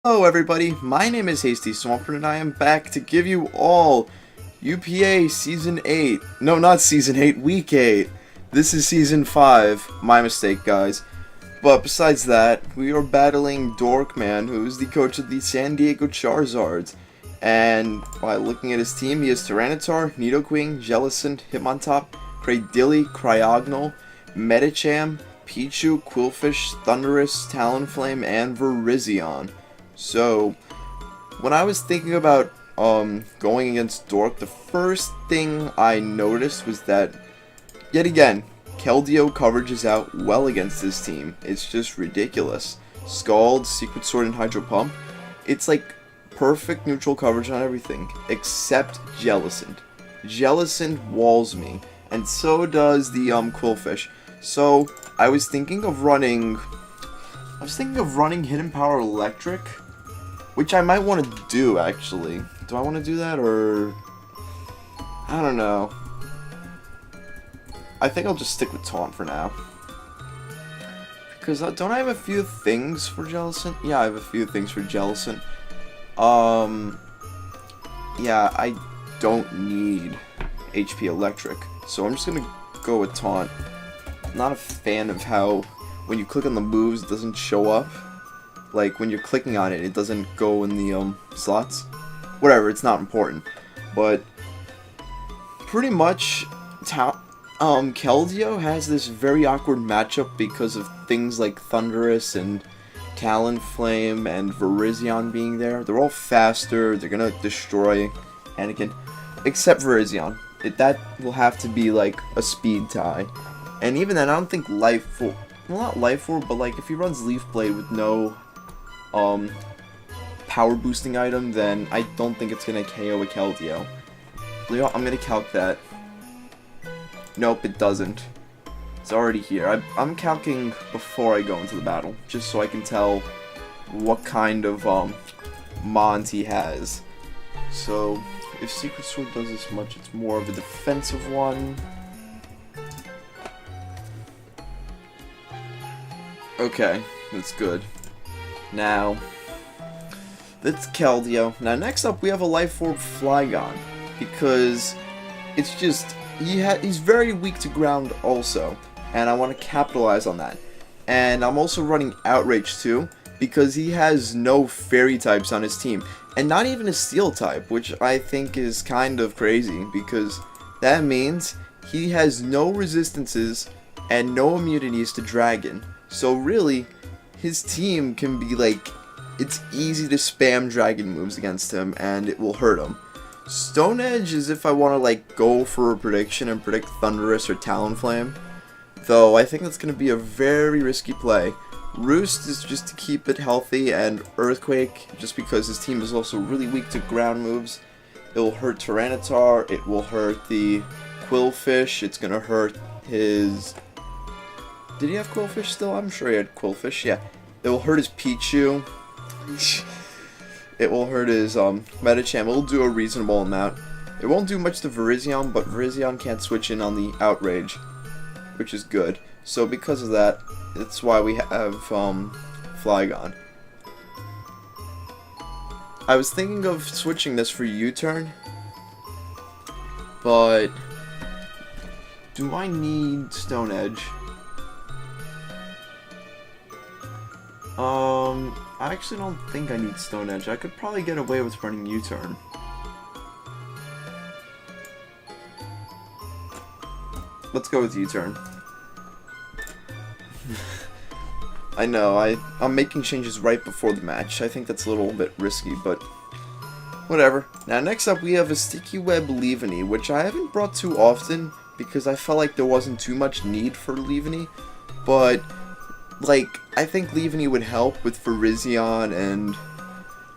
Hello everybody, my name is Hasty Swampert and I am back to give you all UPA Season 8. No, not Season 8, Week 8. This is Season 5. My mistake, guys. But besides that, we are battling Dorkman, who is the coach of the San Diego Charizards. And by looking at his team, he has Tyranitar, Nidoqueen, Jellicent, Hitmontop, Cradily, Cryogonal, Medicham, Pichu, Quillfish, Thundurus, Talonflame, and Virizion. So, when I was thinking about going against Dork, the first thing I noticed was that, yet again, Keldeo coverage is out well against this team. It's just ridiculous. Scald, Secret Sword, and Hydro Pump, it's like perfect neutral coverage on everything, except Jellicent. Jellicent walls me, and so does the Quillfish. So, I was thinking of running Hidden Power Electric, which I might want to do, actually. Do I want to do that, or... I don't know. I think I'll just stick with Taunt for now. Because, don't I have a few things for Jellicent? Yeah, I have a few things for Jellicent. Yeah, I don't need HP Electric. So I'm just gonna go with Taunt. I'm not a fan of how, when you click on the moves, it doesn't show up. Like, when you're clicking on it, it doesn't go in the, slots. Whatever, it's not important. But, pretty much, Keldeo has this very awkward matchup because of things like Thundurus and Talonflame and Virizion being there. They're all faster, they're gonna destroy Anakin. Except Virizion. That will have to be, like, a speed tie. And even then, I don't think Life Orb, well, not Life Orb, but, like, if he runs Leaf Blade with no power boosting item, then I don't think it's gonna KO a Keldeo. I'm gonna calc that. Nope, it doesn't. It's already here. I'm calcing before I go into the battle, just so I can tell what kind of mons he has. So, if Secret Sword does this much, it's more of a defensive one. Okay, that's good. Now, that's Keldeo. Now, next up, we have a Life Orb Flygon, because it's just, he's very weak to ground also, and I want to capitalize on that. And I'm also running Outrage too, because he has no Fairy types on his team, and not even a Steel type, which I think is kind of crazy, because that means he has no resistances and no immunities to Dragon. So really, his team can be like, it's easy to spam Dragon moves against him and it will hurt him. Stone Edge is if I want to like go for a prediction and predict Thundurus or Talonflame, though I think that's going to be a very risky play. Roost is just to keep it healthy, and Earthquake just because his team is also really weak to ground moves. It will hurt Tyranitar, it will hurt the Quillfish, it's going to hurt his... Did he have Quillfish still? I'm sure he had Quillfish, yeah. It will hurt his Pichu. It will hurt his Medicham. It will do a reasonable amount. It won't do much to Virizion, but Virizion can't switch in on the Outrage, which is good. So because of that, that's why we have Flygon. I was thinking of switching this for U-turn, but do I need Stone Edge? I actually don't think I need Stone Edge. I could probably get away with running U-turn. Let's go with U-turn. I know, I'm making changes right before the match. I think that's a little bit risky, but whatever. Now next up we have a Sticky Web Leaveney, which I haven't brought too often because I felt like there wasn't too much need for Leaveney, but like, I think Leaveney would help with Virizion and,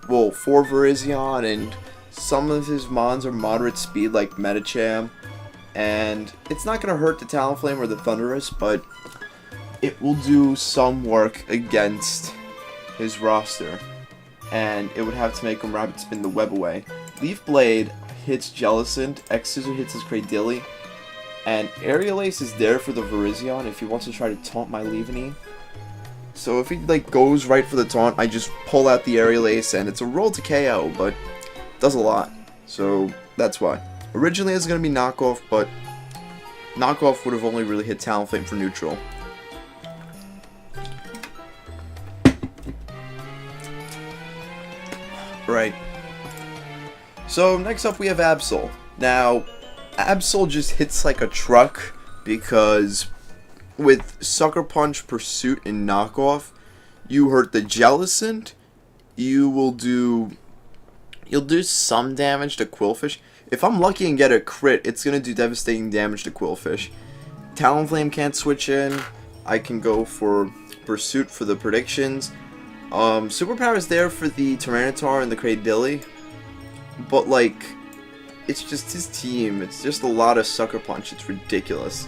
well, for Virizion, and some of his mons are moderate speed like Medicham, and it's not going to hurt the Talonflame or the Thundurus, but it will do some work against his roster, and it would have to make him Rapid Spin the web away. Leaf Blade hits Jellicent, X-Scissor hits his Cradily, and Aerial Ace is there for the Virizion if he wants to try to taunt my Leaveney. So if he like goes right for the taunt, I just pull out the aerial ace, and it's a roll to KO, but it does a lot. So that's why. Originally it's gonna be knockoff, but knockoff would have only really hit Talonflame for neutral. Right. So next up we have Absol. Now, Absol just hits like a truck because with Sucker Punch, Pursuit, and Knockoff, you hurt the Jellicent. You'll do some damage to Quillfish. If I'm lucky and get a crit, it's gonna do devastating damage to Quillfish. Talonflame can't switch in. I can go for Pursuit for the predictions. Superpower is there for the Tyranitar and the Cradilly, but like, it's just his team. It's just a lot of Sucker Punch. It's ridiculous.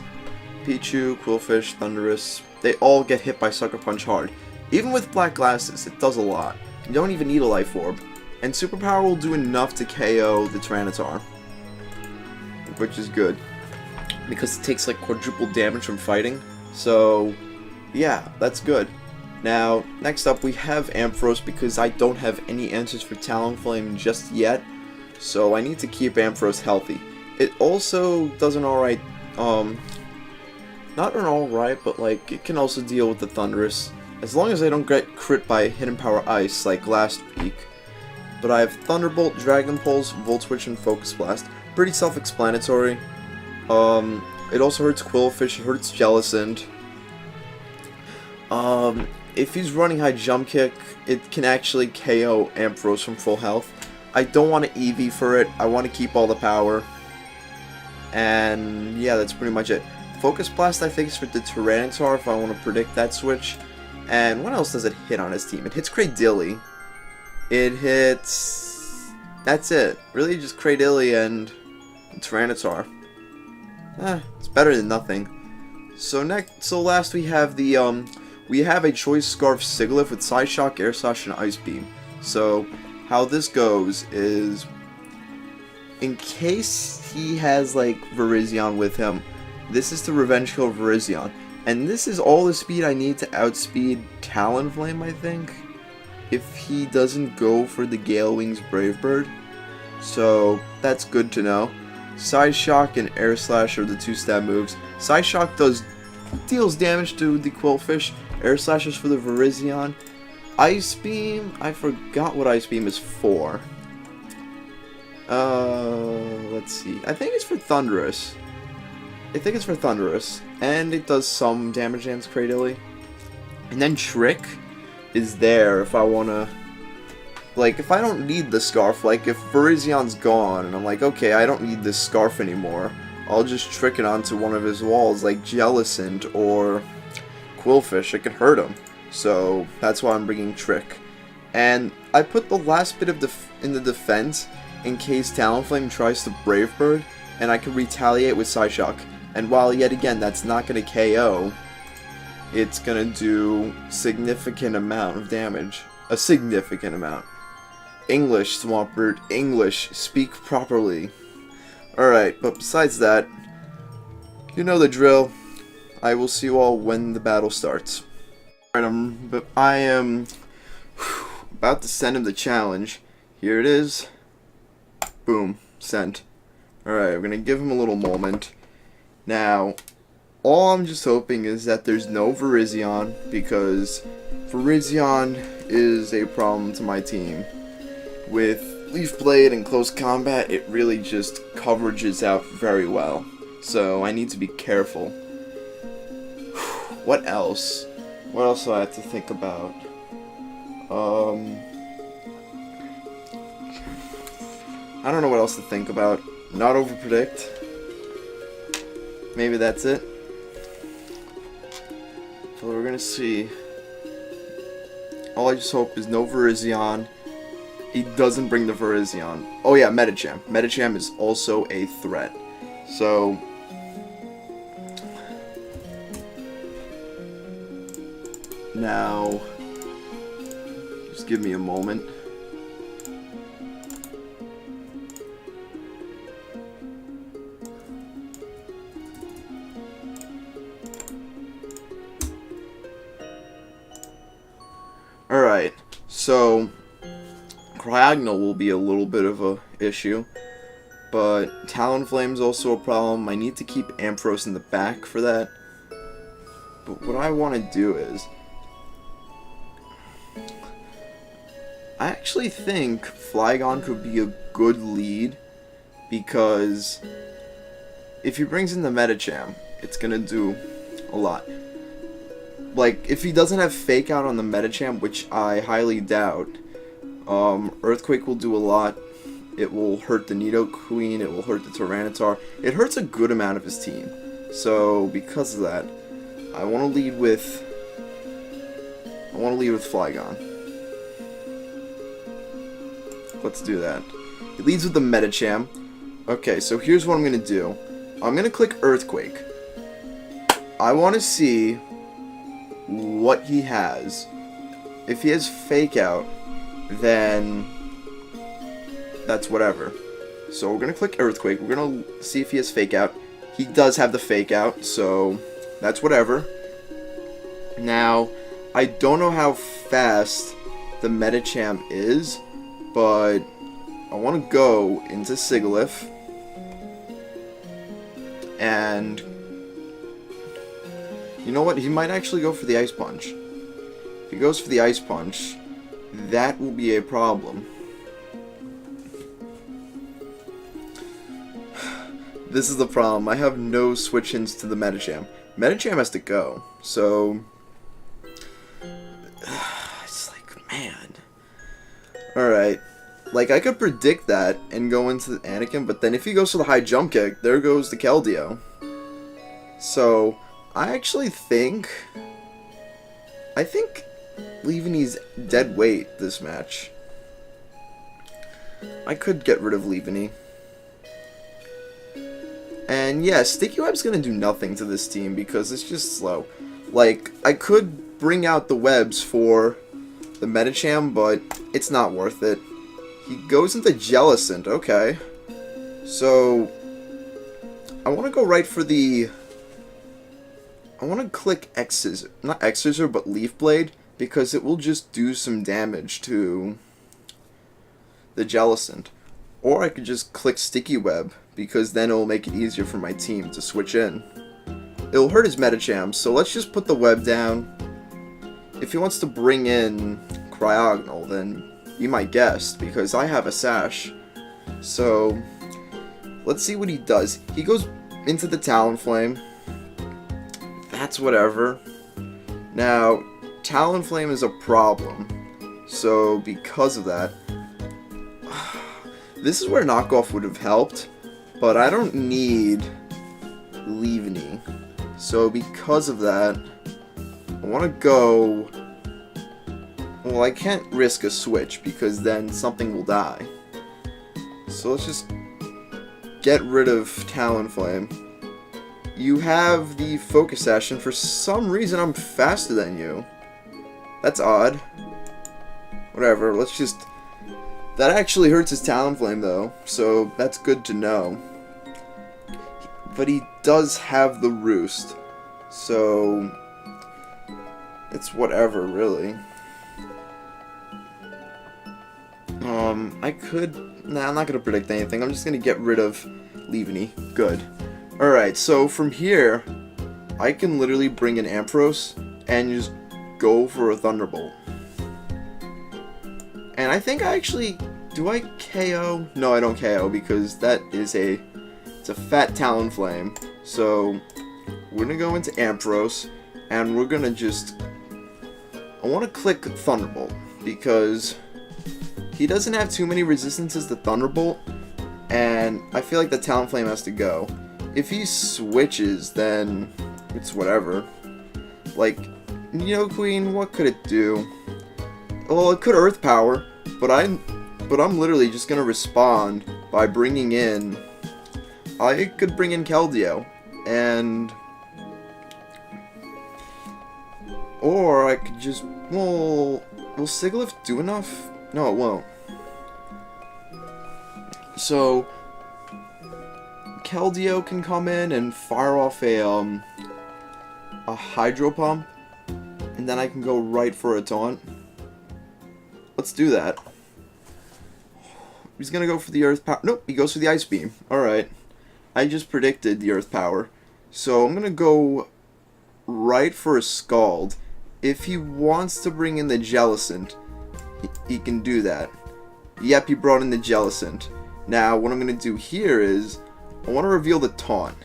Pichu, Quillfish, Thundurus, they all get hit by Sucker Punch hard. Even with Black Glasses, it does a lot. You don't even need a Life Orb. And Superpower will do enough to KO the Tyranitar, which is good, because it takes like quadruple damage from fighting. So, yeah, that's good. Now, next up we have Ampharos, because I don't have any answers for Talonflame just yet, so I need to keep Ampharos healthy. It also does an alright, not an alright, but like, it can also deal with the Thundurus, as long as I don't get crit by Hidden Power Ice like last week. But I have Thunderbolt, Dragon Pulse, Volt Switch, and Focus Blast. Pretty self-explanatory. It also hurts Quillfish, it hurts Jellicent. If he's running High Jump Kick, it can actually KO Ampharos from full health. I don't want to EV for it, I want to keep all the power. And yeah, that's pretty much it. Focus Blast I think is for the Tyranitar if I want to predict that switch. And what else does it hit on his team? It hits Cradilly. It hits... That's it. Really just Cradilly and Tyranitar. It's better than nothing. So last we have the we have a Choice Scarf Sigilyph with Side Shock, Air Slash, and Ice Beam. So how this goes is, in case he has like Virizion with him, this is to Revenge Kill Virizion. And this is all the speed I need to outspeed Talonflame, I think, if he doesn't go for the Gale Wings Brave Bird. So that's good to know. Side Shock and Air Slash are the two stab moves. Side Shock deals damage to the Quillfish. Air Slash is for the Virizion. Ice Beam, I forgot what Ice Beam is for. Let's see. I think it's for Thundurus. And it does some damage against Cradilly. And then Trick is there if I wanna, like, if I don't need the Scarf, like if Virizion's gone and I'm like, okay, I don't need this Scarf anymore, I'll just Trick it onto one of his walls like Jellicent or Quillfish. It could hurt him. So that's why I'm bringing Trick. And I put the last bit of in the defense in case Talonflame tries to Brave Bird, and I can retaliate with Psyshock. And while yet again that's not going to KO, it's going to do significant amount of damage. A significant amount. English, Swampert, English, speak properly. Alright, but besides that, you know the drill. I will see you all when the battle starts. Alright, I am about to send him the challenge. Here it is. Boom, sent. Alright, I'm going to give him a little moment. Now, all I'm just hoping is that there's no Virizion, because Virizion is a problem to my team. With Leaf Blade and Close Combat, it really just coverages out very well. So I need to be careful. What else? What else do I have to think about? I don't know what else to think about. Not overpredict. Maybe that's it. So we're gonna see. All I just hope is no Virizion. He doesn't bring the Virizion. Oh yeah, Medicham. Medicham is also a threat. So now, just give me a moment. So, Cryogonal will be a little bit of a issue. But Talonflame's also a problem. I need to keep Ampharos in the back for that. But what I want to do is... I actually think Flygon could be a good lead. Because if he brings in the Medicham, it's going to do a lot. Like, if he doesn't have Fake Out on the Medicham, which I highly doubt, Earthquake will do a lot. It will hurt the Nidoqueen, it will hurt the Tyranitar. It hurts a good amount of his team. So, because of that, I want to lead with Flygon. Let's do that. It leads with the Medicham. Okay, so here's what I'm going to do. I'm going to click Earthquake. I want to see what he has. If he has Fake Out, then that's whatever. So we're going to click Earthquake. We're going to see if he has Fake Out. He does have the Fake Out, so that's whatever. Now, I don't know how fast the Medicham is, but I want to go into Sigilyph. And you know what? He might actually go for the Ice Punch. If he goes for the Ice Punch, that will be a problem. This is the problem. I have no switch-ins to the Medicham. Medicham has to go, so... It's like, man... Alright. Like, I could predict that and go into Anakin, but then if he goes for the high jump kick, there goes the Keldeo. So, I actually think... I think Leaveny's dead weight this match. I could get rid of Leaveny. And yeah, Sticky Web's gonna do nothing to this team because it's just slow. Like, I could bring out the webs for the Medicham, but it's not worth it. He goes into Jellicent, okay. So, I want to go right for the... I want to click X-Scissor, not X-Scissor, but Leaf Blade, because it will just do some damage to the Jellicent. Or I could just click Sticky Web, because then it will make it easier for my team to switch in. It'll hurt his Medicham, so let's just put the web down. If he wants to bring in Cryogonal, then be my guest, because I have a Sash. So, let's see what he does. He goes into the Talonflame. That's whatever. Now, Talonflame is a problem. So, because of that, this is where Knockoff would have helped, but I don't need Leaveny. So, because of that, I want to go... Well, I can't risk a switch, because then something will die. So let's just get rid of Talonflame. You have the Focus Sash, and for some reason I'm faster than you. That's odd. Whatever, let's just... That actually hurts his Talonflame, though, so that's good to know. But he does have the Roost, so... It's whatever, really. I could... Nah, I'm not going to predict anything. I'm just going to get rid of Leaveny. Good. Alright, so from here, I can literally bring in Ampharos and just go for a Thunderbolt. And I think I actually... Do I KO? No, I don't KO because that is a... It's a fat Talonflame. So, we're going to go into Ampharos and we're going to just... I want to click Thunderbolt because he doesn't have too many resistances to Thunderbolt and I feel like the Talonflame has to go. If he switches, then it's whatever. Like, Nidoqueen, what could it do? Well, it could Earth Power, but I'm literally just gonna respond by bringing in... I could bring in Keldeo, and... Or I could just... Well, will Sigilyph do enough? No, it won't. So... Keldeo can come in and fire off a Hydro Pump, and then I can go right for a Taunt. let's do that. He's gonna go for the Earth Power. Nope, he goes for the Ice Beam. Alright. I just predicted the Earth Power. So I'm gonna go right for a Scald. If he wants to bring in the Jellicent, he can do that. Yep, he brought in the Jellicent. Now, what I'm gonna do here is, I want to reveal the Taunt.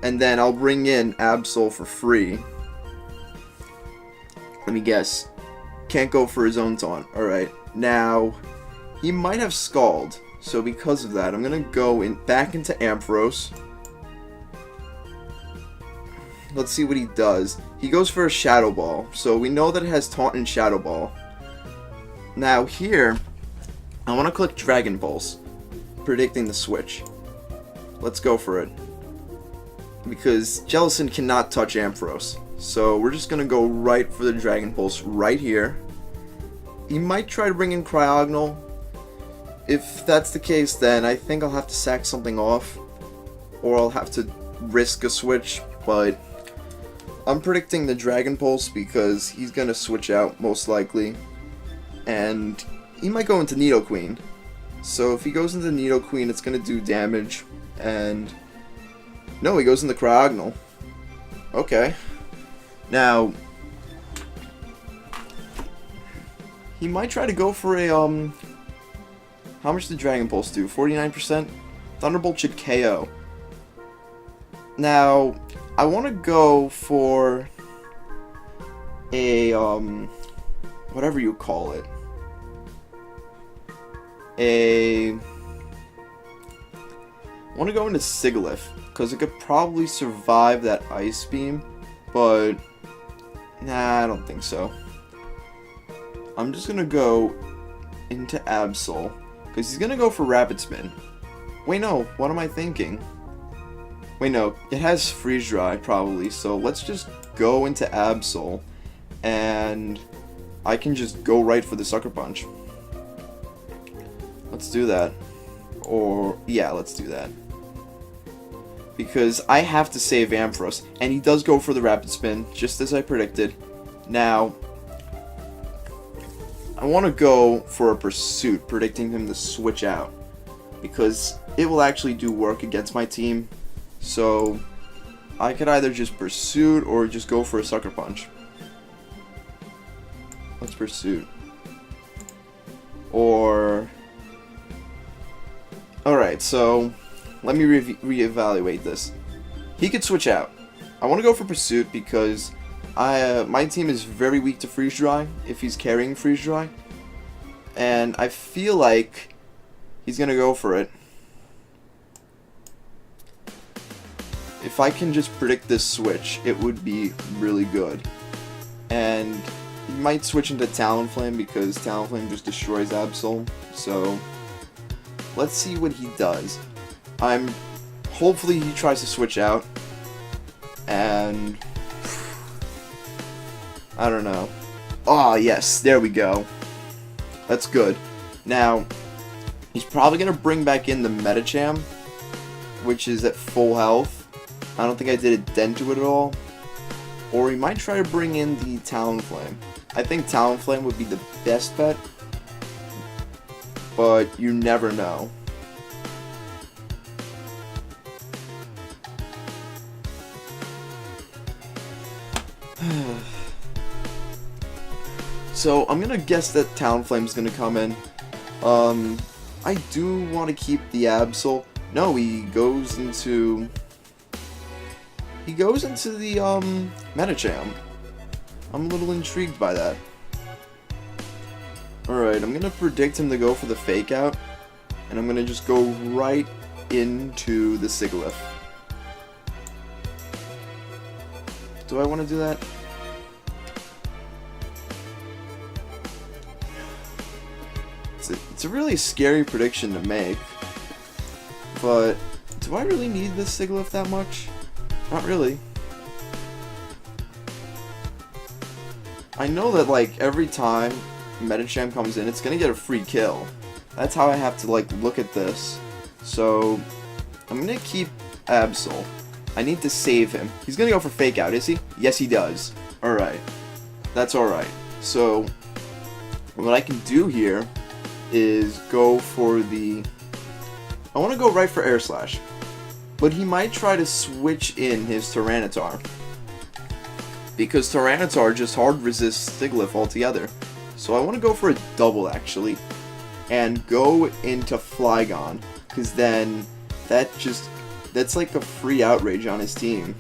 And then I'll bring in Absol for free. Let me guess. Can't go for his own Taunt. Alright. Now, he might have Scald. So because of that, I'm going to go back into Ampharos. Let's see what he does. He goes for a Shadow Ball. So we know that it has Taunt and Shadow Ball. Now here, I want to click Dragon Pulse. Predicting the switch. Let's go for it. Because Jellicent cannot touch Ampharos. So we're just going to go right for the Dragon Pulse right here. He might try to bring in Cryogonal. If that's the case, then I think I'll have to sack something off. Or I'll have to risk a switch. But I'm predicting the Dragon Pulse because he's going to switch out most likely. And he might go into Nidoqueen. So if he goes into Nidoqueen, it's going to do damage. And no, he goes into Cryogonal. Okay. Now, he might try to go for a, how much did Dragon Pulse do? 49%? Thunderbolt should KO. Now, I want to go for a, whatever you call it. I want to go into Sigilyph, because it could probably survive that Ice Beam, but nah, I don't think so. I'm just going to go into Absol, because he's going to go for Rapid Spin. Wait, no, what am I thinking? Wait, no, it has Freeze Dry, probably, so let's just go into Absol, and I can just go right for the Sucker Punch. Let's do that. Or, yeah, let's do that. Because I have to save Ampharos, and he does go for the Rapid Spin, just as I predicted. Now, I want to go for a Pursuit, predicting him to switch out. Because it will actually do work against my team. So, I could either just Pursuit or just go for a Sucker Punch. Let's Pursuit. Or... Alright, so let me reevaluate this. He could switch out. I want to go for Pursuit because my team is very weak to Freeze Dry if he's carrying Freeze Dry. And I feel like he's going to go for it. If I can just predict this switch, it would be really good. And he might switch into Talonflame because Talonflame just destroys Absol. So let's see what he does. Hopefully he tries to switch out. And I don't know. Oh, yes, there we go. That's good. Now, he's probably going to bring back in the Medicham, which is at full health. I don't think I did a dent to it at all. Or he might try to bring in the Talonflame. I think Talonflame would be the best bet. But you never know. So I'm gonna guess that Talonflame's gonna come in. I do want to keep the Absol. No, he goes into the Medicham. I'm a little intrigued by that. Alright, I'm gonna predict him to go for the Fake Out, and I'm gonna just go right into the Sigilyph. Do I want to do that? It's a really scary prediction to make, but do I really need this Sigilyph that much? Not really. I know that, like, every time Medicham comes in, it's gonna get a free kill. That's how I have to, like, look at this. So, I'm gonna keep Absol. I need to save him. He's gonna go for Fake Out, is he? Yes, he does. Alright. That's alright. So what I can do here is go for the... I want to go right for Air Slash. But he might try to switch in his Tyranitar, because Tyranitar just hard resists Sigilyph altogether. So I want to go for a double, actually, and go into Flygon, because then that's like a free outrage on his team.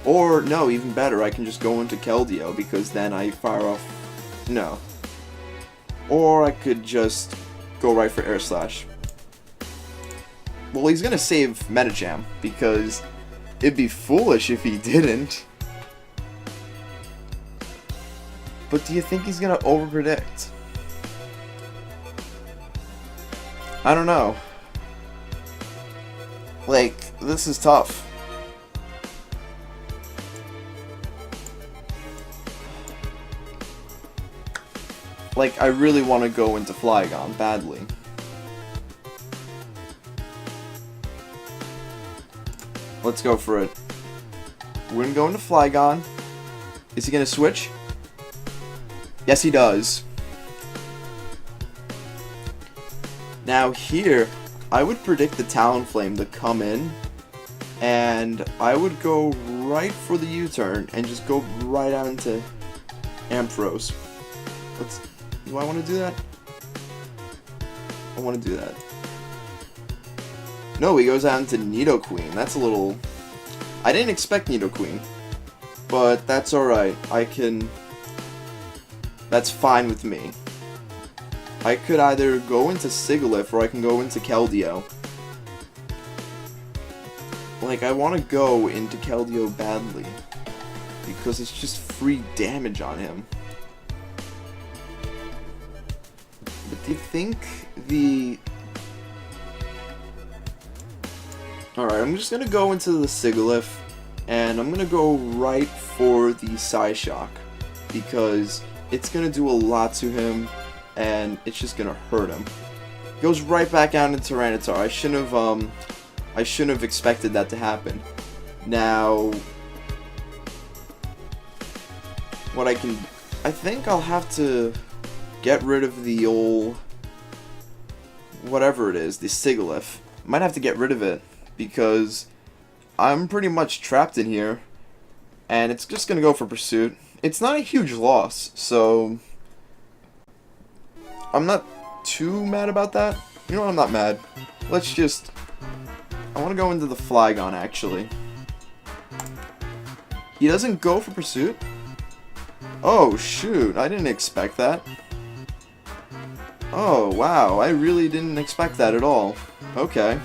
Or, no, even better, I can just go into Keldeo, because then I fire off... No. Or I could just go right for Air Slash. Well, he's gonna save Metacham, because it'd be foolish if he didn't. But do you think he's gonna overpredict? I don't know. Like, this is tough. Like, I really want to go into Flygon badly. Let's go for it. We're gonna go into Flygon. Is he gonna switch? Yes, he does. Now here, I would predict the Talonflame to come in, and I would go right for the U-turn and just go right out into Ampharos. Do I want to do that? I want to do that. No, he goes out into Nidoqueen. That's a little... I didn't expect Nidoqueen, but that's alright. That's fine with me. I could either go into Sigilyph or I can go into Keldeo. Like, I want to go into Keldeo badly, because it's just free damage on him. But do you think the... Alright, I'm just gonna go into the Sigilyph, and I'm gonna go right for the Psyshock, because it's gonna do a lot to him, and it's just gonna hurt him. Goes right back out into Tyranitar. I shouldn't have expected that to happen. Now, I think I'll have to get rid of the old, whatever it is, the Sigilyph. Might have to get rid of it, because I'm pretty much trapped in here, and it's just gonna go for Pursuit. It's not a huge loss, so I'm not too mad about that. You know what, I'm not mad. I want to go into the Flygon, actually. He doesn't go for Pursuit? Oh, shoot, I didn't expect that. Oh, wow, I really didn't expect that at all. Okay.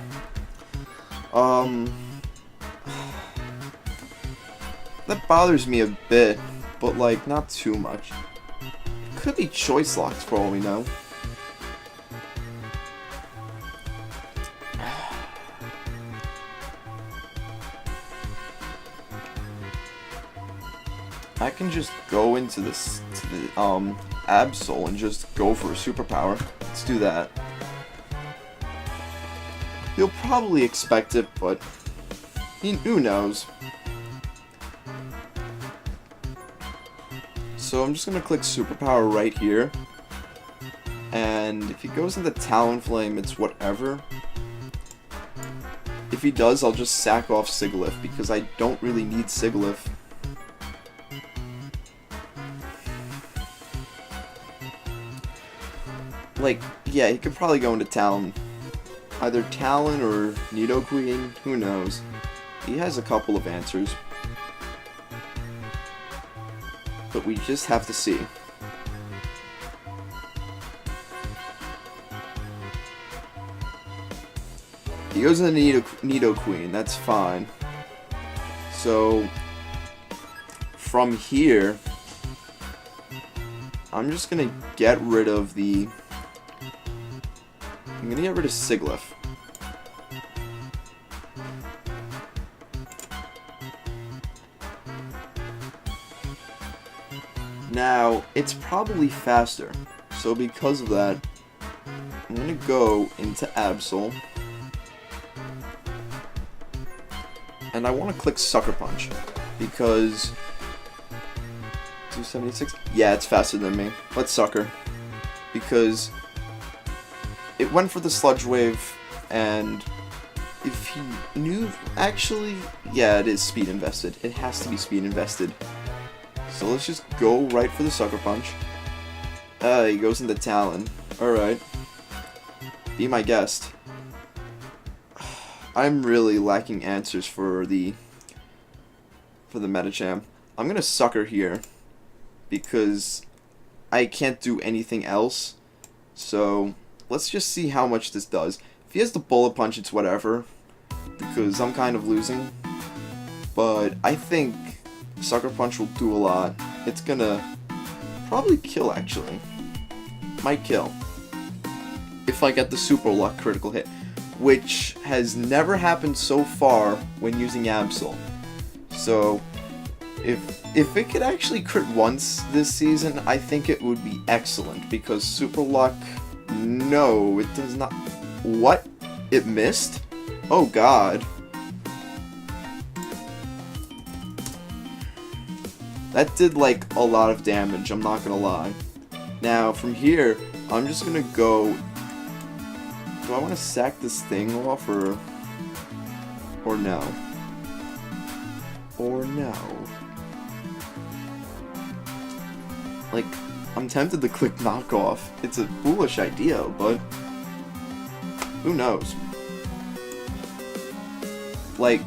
That bothers me a bit, but, like, not too much. Could be choice locked for all we know. I can just go into this, Absol and just go for a superpower. Let's do that. He'll probably expect it, but who knows? So I'm just gonna click superpower right here, and if he goes into Talonflame, it's whatever. If he does, I'll just sack off Sigilyph, because I don't really need Sigilyph. Like, yeah, he could probably go into Talon. Either Talon or Nidoqueen, who knows. He has a couple of answers. But we just have to see. He goes into Nidoqueen, that's fine. So, from here, I'm just gonna get rid of the... I'm gonna get rid of Sigilyph. Now, it's probably faster, so because of that, I'm gonna go into Absol. And I want to click Sucker Punch, because... 276. Yeah, it's faster than me. Let's sucker. Because it went for the Sludge Wave, and if he knew... Actually, yeah, it is speed invested. It has to be speed invested. So let's just go right for the Sucker Punch. He goes into Talon. Alright. Be my guest. I'm really lacking answers for the Medicham. I'm gonna Sucker here because I can't do anything else. So let's just see how much this does. If he has the Bullet Punch, it's whatever, because I'm kind of losing. But I think Sucker Punch will do a lot. It's gonna probably kill, actually. Might kill. If I get the Super Luck critical hit, which has never happened so far when using Absol. So if it could actually crit once this season, I think it would be excellent, because Super Luck, no, it does not. What? It missed? Oh god. That did like a lot of damage, I'm not gonna lie. Now from here, I'm just gonna go. Do I want to sack this thing off or no? Or no? Like, I'm tempted to click knockoff. It's a foolish idea, but who knows? Like,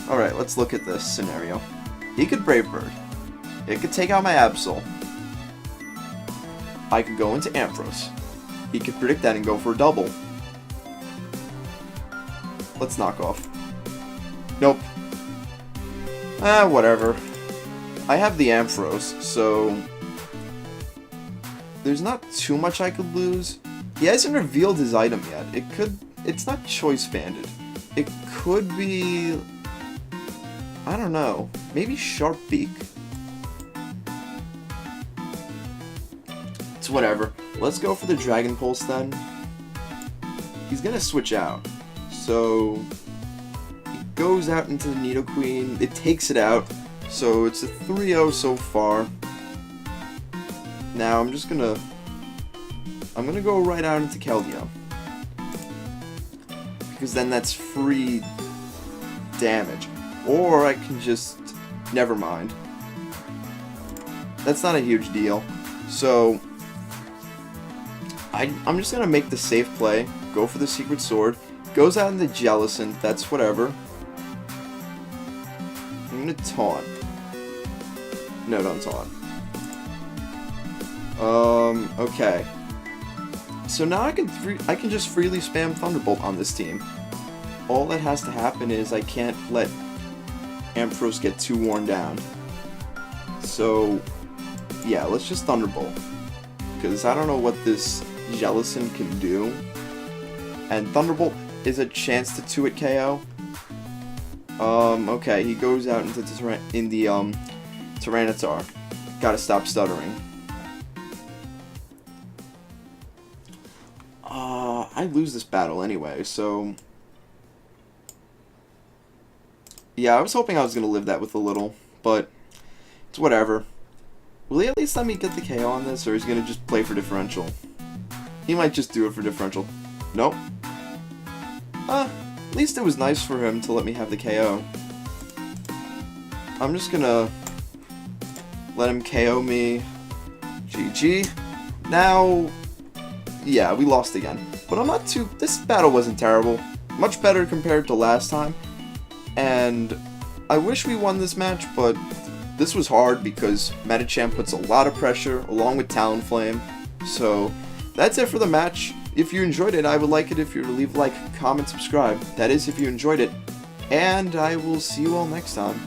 alright, let's look at this scenario. He could Brave Bird. It could take out my Absol. I could go into Ampharos. He could predict that and go for a double. Let's knock off. Nope. Whatever. I have the Ampharos, so there's not too much I could lose. He hasn't revealed his item yet. It's not choice banded. It could be, I don't know, maybe Sharp Beak. It's whatever. Let's go for the Dragon Pulse then. He's gonna switch out. So he goes out into the Nidoqueen. It takes it out. So it's a 3-0 so far. Now I'm gonna go right out into Keldeo. Because then that's free damage. Or I can just, never mind. That's not a huge deal. So I'm just gonna make the safe play, go for the Secret Sword, goes out into Jellicent, that's whatever. I'm gonna taunt. No, don't taunt. Okay. So now I can just freely spam Thunderbolt on this team. All that has to happen is I can't let Ampharos get too worn down. So yeah, let's just Thunderbolt. Because I don't know what this Jellicent can do. And Thunderbolt is a chance to 2-hit KO. Okay, he goes out into Tyranitar. Gotta stop stuttering. I lose this battle anyway, so yeah, I was hoping I was gonna live that with a little, but it's whatever. Will he at least let me get the KO on this, or is he gonna just play for differential? He might just do it for differential. Nope. At least it was nice for him to let me have the KO. I'm just gonna let him KO me. GG. Now, yeah, we lost again. But I'm not too... This battle wasn't terrible. Much better compared to last time. And I wish we won this match, but this was hard because Medicham puts a lot of pressure along with Talonflame. So that's it for the match. If you enjoyed it, I would like it if you were to leave a like, comment, subscribe. That is if you enjoyed it. And I will see you all next time.